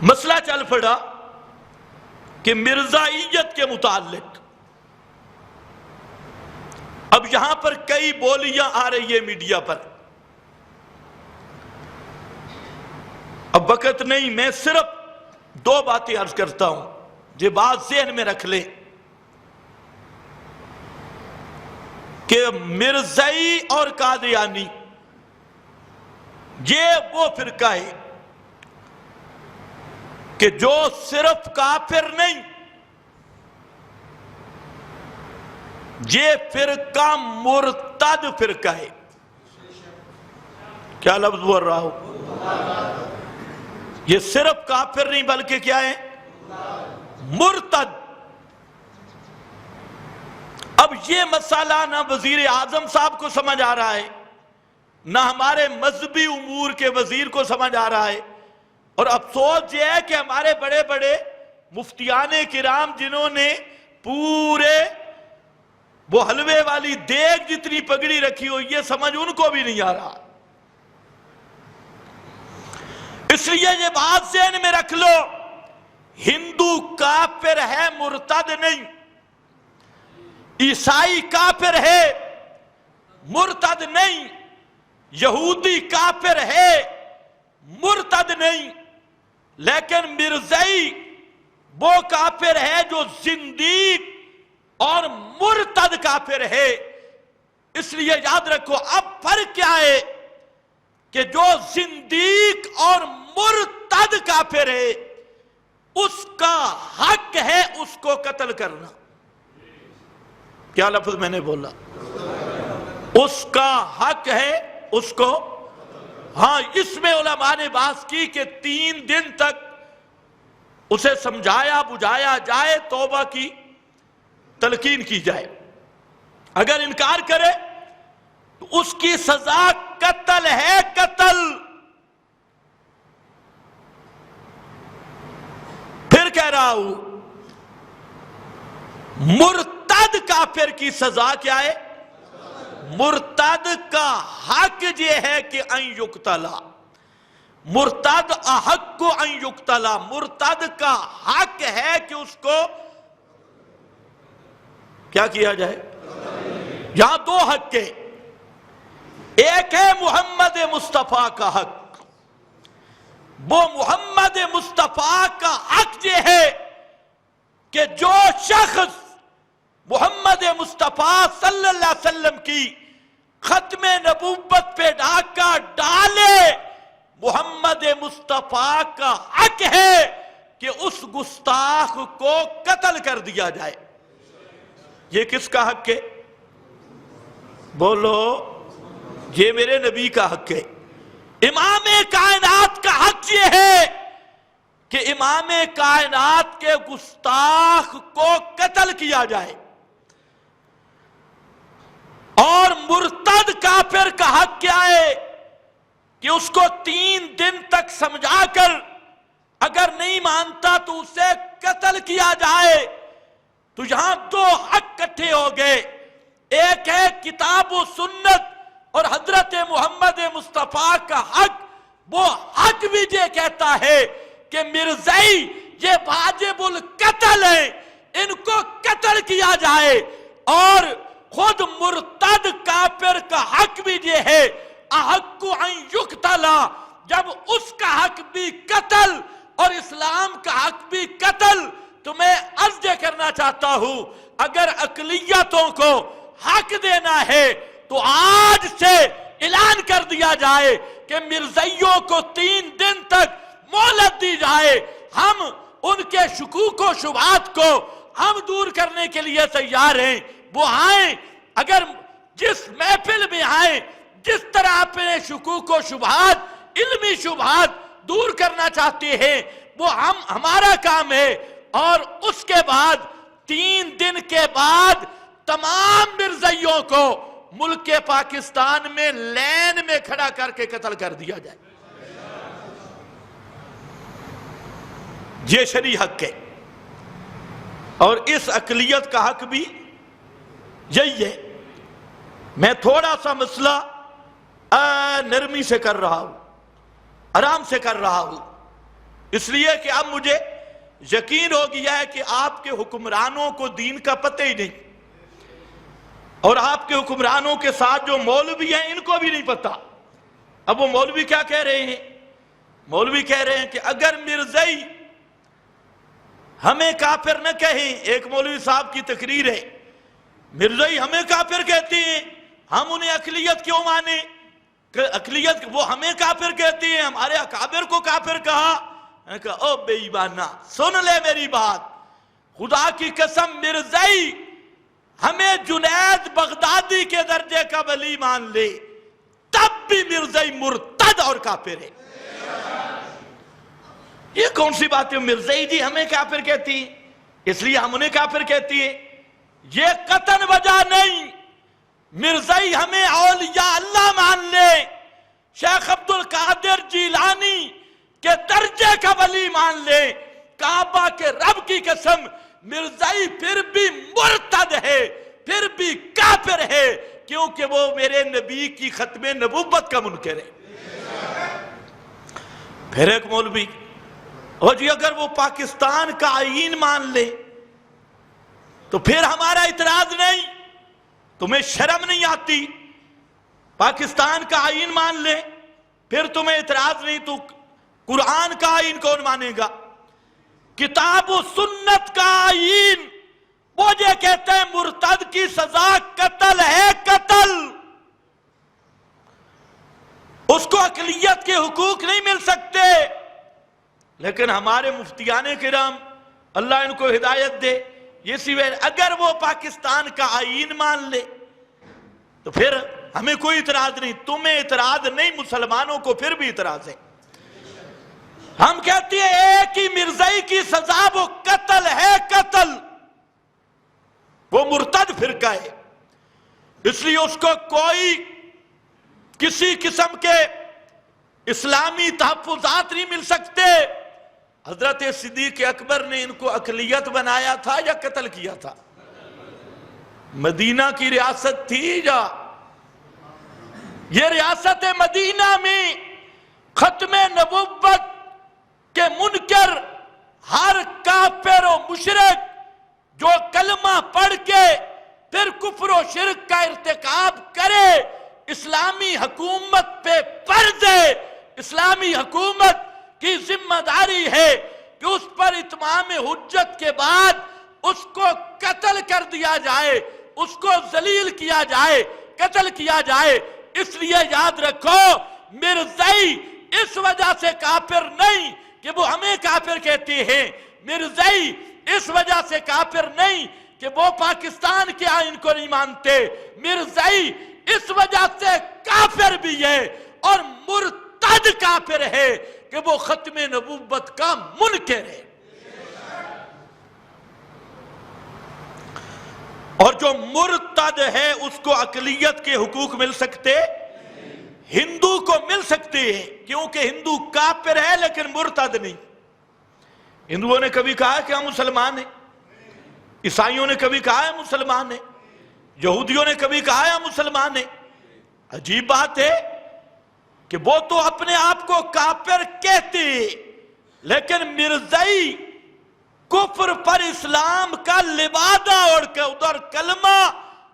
مسئلہ چل پڑا کہ مرزائیت کے متعلق اب یہاں پر کئی بولیاں آ رہی ہے میڈیا پر. اب وقت نہیں، میں صرف دو باتیں عرض کرتا ہوں، یہ بات ذہن میں رکھ لیں کہ مرزائی اور قادیانی یہ وہ فرقہ ہے کہ جو صرف کافر نہیں، یہ فرقہ مرتد فرقہ ہے. کیا لفظ بول رہا ہوں؟ یہ صرف کافر نہیں بلکہ کیا ہے؟ مرتد. اب یہ مسئلہ نہ وزیر اعظم صاحب کو سمجھ آ رہا ہے، نہ ہمارے مذہبی امور کے وزیر کو سمجھ آ رہا ہے. اور افسوس یہ ہے کہ ہمارے بڑے بڑے مفتیان کرام جنہوں نے پورے وہ حلوے والی دیگ جتنی پگڑی رکھی ہو، یہ سمجھ ان کو بھی نہیں آ رہا. اس لیے یہ بات ذہن میں رکھ لو، ہندو کافر ہے، مرتد نہیں. عیسائی کافر ہے، مرتد نہیں. یہودی کافر ہے، مرتد نہیں. لیکن مرزائی وہ کافر ہے جو زندیق اور مرتد کافر ہے. اس لیے یاد رکھو، اب فرق کیا ہے کہ جو زندیق اور مرتد کافر ہے اس کا حق ہے اس کو قتل کرنا. کیا لفظ میں نے بولا؟ اس کا حق ہے اس کو. ہاں، اس میں علماء نے بات کی کہ 3 دن تک اسے سمجھایا بجھایا جائے، توبہ کی تلقین کی جائے. اگر انکار کرے تو اس کی سزا قتل ہے، قتل. پھر کہہ رہا ہوں، مرتد کافر کی سزا کیا ہے؟ مرتد کا حق یہ ہے کہ ان یقتلا. مرتد احق ان یقتلا. مرتد کا حق ہے کہ اس کو کیا کیا جائے؟ یہاں 2 حق ہے. ایک ہے محمد مصطفیٰ کا حق. وہ محمد مصطفیٰ کا حق یہ ہے کہ جو شخص محمد مصطفیٰ صلی اللہ علیہ وسلم کی ختم نبوت پہ ڈاکہ ڈالے، محمد مصطفیٰ کا حق ہے کہ اس گستاخ کو قتل کر دیا جائے. یہ کس کا حق ہے؟ بولو. یہ میرے نبی کا حق ہے. امام کائنات کا حق یہ ہے کہ امام کائنات کے گستاخ کو قتل کیا جائے. اور مرتد کافر کا حق کیا ہے کہ اس کو 3 دن تک سمجھا کر اگر نہیں مانتا تو اسے قتل کیا جائے. تو یہاں 2 حق اکٹھے ہو گئے. ایک ہے کتاب و سنت اور حضرت محمد مصطفیٰ کا حق. وہ حق بھی یہ کہتا ہے کہ مرزائی یہ واجب القتل ہیں، ان کو قتل کیا جائے. اور خود مرتد کافر کا حق بھی یہ ہے احق ان یقتلا. جب اس کا حق بھی قتل اور اسلام کا حق بھی قتل، تو میں عرض کرنا چاہتا ہوں، اگر اقلیتوں کو حق دینا ہے تو آج سے اعلان کر دیا جائے کہ مرزائیوں کو 3 دن تک مہلت دی جائے. ہم ان کے شکوک و شبہات کو ہم دور کرنے کے لیے تیار ہیں. وہ آئیں، اگر جس محفل میں آئیں، جس طرح اپنے شکوک و شبہات، علمی شبہات دور کرنا چاہتے ہیں، وہ ہمارا کام ہے. اور اس کے بعد 3 دن کے بعد تمام مرزائیوں کو ملک پاکستان میں لین میں کھڑا کر کے قتل کر دیا جائے. یہ شرعی حق ہے. اور اس اقلیت کا حق بھی یہی ہے. میں تھوڑا سا مسئلہ نرمی سے کر رہا ہوں، آرام سے کر رہا ہوں. اس لیے کہ اب مجھے یقین ہو گیا ہے کہ آپ کے حکمرانوں کو دین کا پتہ ہی نہیں، اور آپ کے حکمرانوں کے ساتھ جو مولوی ہیں ان کو بھی نہیں پتا۔ اب وہ مولوی کیا کہہ رہے ہیں؟ مولوی کہہ رہے ہیں کہ اگر مرزائی ہمیں کافر نہ کہیں، ایک مولوی صاحب کی تقریر ہے، مرزائی ہمیں کافر کہتے ہیں، ہم انہیں اقلیت کیوں مانیں؟ کہ اقلیت وہ ہمیں کافر کہتے ہیں، ہمارے اکابر کو کافر کہا۔ میں نے کہا او بے ایمانہ، سن لے میری بات، خدا کی قسم مرزائی ہمیں جنید بغدادی کے درجے کا ولی مان لے، تب بھی مرزائی مرتد اور کافر ہے۔ یہ کون سی بات ہے؟ مرزائی جی ہمیں کافر کہتی ہیں اس لیے ہم انہیں کافر کہتی ہیں، یہ قطعاً وجہ نہیں۔ مرزائی ہمیں اولیاء اللہ مان لے، شیخ عبد القادر جیلانی کے درجے کا ولی مان لے، کعبہ کے رب کی قسم مرزائی پھر بھی مرتد ہے، پھر بھی کافر ہے، کیونکہ وہ میرے نبی کی ختم نبوت کا منکر ہے۔ پھر ایک مولوی، اور جی اگر وہ پاکستان کا آئین مان لے تو پھر ہمارا اعتراض نہیں، تمہیں شرم نہیں آتی؟ پاکستان کا آئین مان لے پھر تمہیں اعتراض نہیں، تو قرآن کا آئین کون مانے گا؟ کتاب و سنت کا آئین وہ یہ کہتے ہیں مرتد کی سزا قتل ہے، قتل، اس کو اقلیت کے حقوق نہیں مل سکتے۔ لیکن ہمارے مفتیان کرام اللہ ان کو ہدایت دے، یہ سوائے اگر وہ پاکستان کا آئین مان لے تو پھر ہمیں کوئی اعتراض نہیں، تمہیں اعتراض نہیں، مسلمانوں کو پھر بھی اعتراض ہے۔ ہم کہتے ہیں ایک ہی مرزائی کی سزا وہ قتل ہے، قتل، وہ مرتد فرقہ ہے، اس لیے اس کو کوئی کسی قسم کے اسلامی تحفظات نہیں مل سکتے۔ حضرت صدیق اکبر نے ان کو اقلیت بنایا تھا یا قتل کیا تھا؟ مدینہ کی ریاست تھی یا یہ ریاست مدینہ میں ختم نبوت کے منکر ہر کافر و مشرک جو کلمہ پڑھ کے پھر کفر و شرک کا ارتکاب کرے، اسلامی حکومت پہ فرض ہے، اسلامی حکومت کی ذمہ داری ہے کہ اس پر اتمام حجت کے بعد اس کو قتل کر دیا جائے، اس کو ذلیل کیا جائے، قتل کیا جائے۔ اس لیے یاد رکھو مرزائی اس وجہ سے کافر نہیں کہ وہ ہمیں کافر کہتے ہیں، مرزائی اس وجہ سے کافر نہیں کہ وہ پاکستان کے آئین کو نہیں مانتے، مرزائی اس وجہ سے کافر بھی ہے اور مرتد کافر ہے کہ وہ ختم نبوت کا منکر ہے۔ اور جو مرتد ہے اس کو اقلیت کے حقوق مل سکتے، ہندو کو مل سکتے ہیں، کیونکہ ہندو کافر ہے لیکن مرتد نہیں۔ ہندوؤں نے کبھی کہا کہ ہم مسلمان ہیں، عیسائیوں نے کبھی کہا ہے مسلمان ہیں، یہودیوں نے کبھی کہا ہے ہم مسلمان ہیں۔ عجیب بات ہے کہ وہ تو اپنے آپ کو کافر کہتے لیکن مرزائی کفر پر اسلام کا لبادہ اور ادھر کلمہ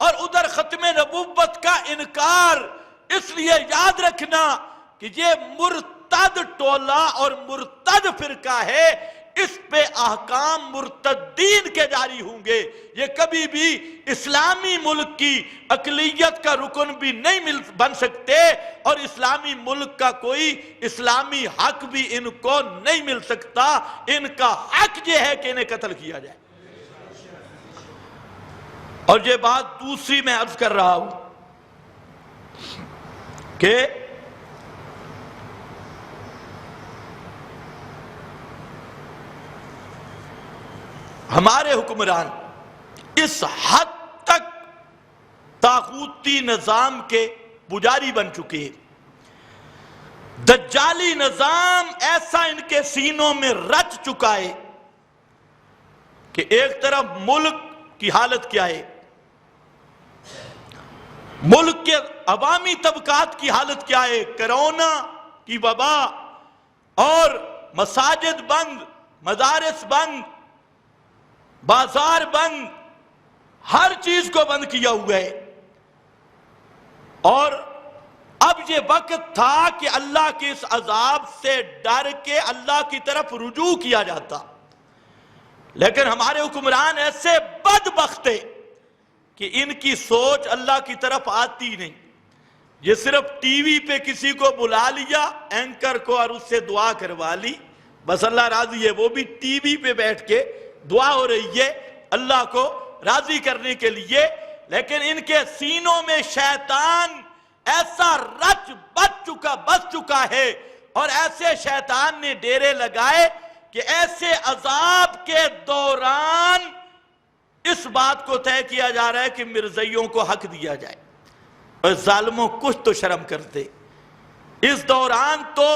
اور ادھر ختم نبوت کا انکار۔ اس لیے یاد رکھنا کہ یہ مرتد ٹولہ اور مرتد فرقہ ہے، اس پہ احکام مرتدین کے جاری ہوں گے، یہ کبھی بھی اسلامی ملک کی اقلیت کا رکن بھی نہیں بن سکتے، اور اسلامی ملک کا کوئی اسلامی حق بھی ان کو نہیں مل سکتا۔ ان کا حق یہ ہے کہ انہیں قتل کیا جائے۔ اور یہ بات دوسری میں عرض کر رہا ہوں کہ ہمارے حکمران اس حد تک طاغوتی نظام کے پجاری بن چکے ہیں، دجالی نظام ایسا ان کے سینوں میں رچ چکا ہے کہ ایک طرف ملک کی حالت کیا ہے، ملک کے عوامی طبقات کی حالت کیا ہے، کرونا کی وبا اور مساجد بند، مدارس بند، بازار بند، ہر چیز کو بند کیا ہوا ہے۔ اور اب یہ وقت تھا کہ اللہ کے اس عذاب سے ڈر کے اللہ کی طرف رجوع کیا جاتا، لیکن ہمارے حکمران ایسے بدبخت ہیں کہ ان کی سوچ اللہ کی طرف آتی نہیں۔ یہ صرف ٹی وی پہ کسی کو بلا لیا اینکر کو اور اس سے دعا کروا لی، بس اللہ راضی ہے، وہ بھی ٹی وی پہ بیٹھ کے دعا ہو رہی ہے اللہ کو راضی کرنے کے لیے، لیکن ان کے سینوں میں شیطان ایسا رچ بس چکا ہے، اور ایسے شیطان نے ڈیرے لگائے کہ ایسے عذاب کے دوران اس بات کو طے کیا جا رہا ہے کہ مرزائیوں کو حق دیا جائے، اور ظالموں کچھ تو شرم کرتے۔ اس دوران تو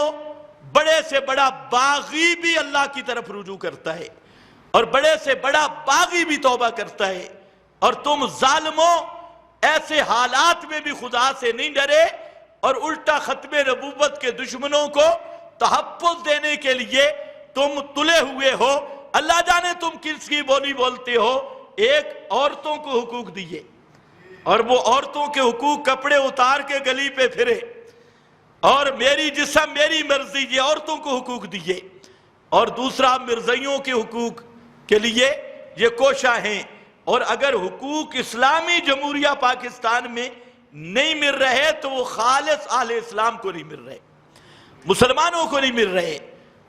بڑے سے بڑا باغی بھی اللہ کی طرف رجوع کرتا ہے، اور بڑے سے بڑا باغی بھی توبہ کرتا ہے، اور تم ظالموں ایسے حالات میں بھی خدا سے نہیں ڈرے، اور الٹا ختم نبوت کے دشمنوں کو تحفظ دینے کے لیے تم تلے ہوئے ہو۔ اللہ جانے تم کس کی بولی بولتے ہو۔ ایک عورتوں کو حقوق دیے، اور وہ عورتوں کے حقوق کپڑے اتار کے گلی پہ پھرے، اور میری جسم میری مرضی، یہ عورتوں کو حقوق دیے، اور دوسرا مرزائیوں کے حقوق کے لیے یہ کوشاں ہیں۔ اور اگر حقوق اسلامی جمہوریہ پاکستان میں نہیں مل رہے تو وہ خالص اہل اسلام کو نہیں مل رہے، مسلمانوں کو نہیں مل رہے،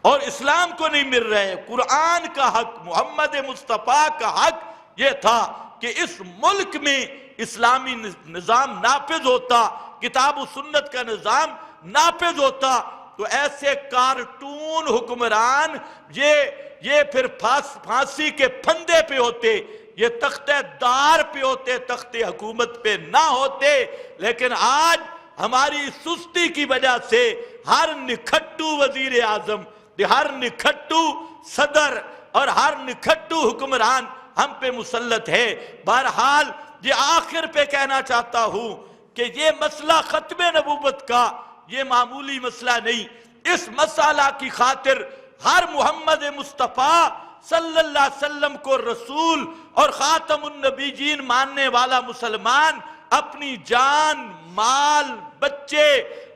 اور اسلام کو نہیں مل رہے۔ قرآن کا حق، محمد مصطفیٰ کا حق یہ تھا کہ اس ملک میں اسلامی نظام نافذ ہوتا، کتاب و سنت کا نظام نافذ ہوتا، تو ایسے کارٹون حکمران یہ پھر پھانسی کے پھندے پہ ہوتے، یہ تختہ دار پہ ہوتے، تخت حکومت پہ نہ ہوتے۔ لیکن آج ہماری سستی کی وجہ سے ہر نکھٹو وزیر اعظم، ہر نکھٹو صدر اور ہر نکھٹو حکمران ہم پہ مسلط ہے۔ بہرحال یہ آخر پہ کہنا چاہتا ہوں کہ یہ مسئلہ ختم نبوت کا یہ معمولی مسئلہ نہیں، اس مسئلہ کی خاطر ہر محمد مصطفیٰ صلی اللہ علیہ وسلم کو رسول اور خاتم النبیین ماننے والا مسلمان اپنی جان، مال، بچے،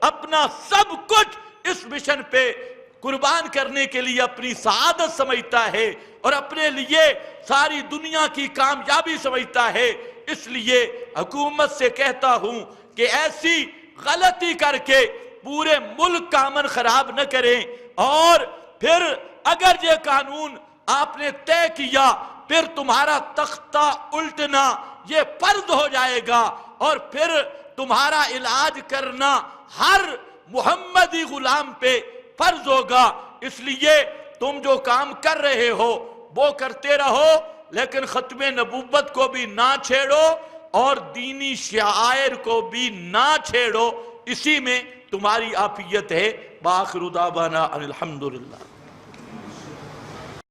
اپنا سب کچھ اس مشن پہ قربان کرنے کے لیے اپنی سعادت سمجھتا ہے، اور اپنے لیے ساری دنیا کی کامیابی سمجھتا ہے۔ اس لیے حکومت سے کہتا ہوں کہ ایسی غلطی کر کے پورے ملک کا امن خراب نہ کریں، اور پھر اگر یہ قانون آپ نے طے کیا پھر تمہارا تختہ الٹنا یہ فرض ہو جائے گا، اور پھر تمہارا علاج کرنا ہر محمدی غلام پہ فرض ہوگا۔ اس لیے تم جو کام کر رہے ہو وہ کرتے رہو، لیکن ختم نبوت کو بھی نہ چھیڑو اور دینی شعائر کو بھی نہ چھیڑو، اسی میں تمہاری عافیت ہے۔ وآخر دعوانا ان الحمدللہ۔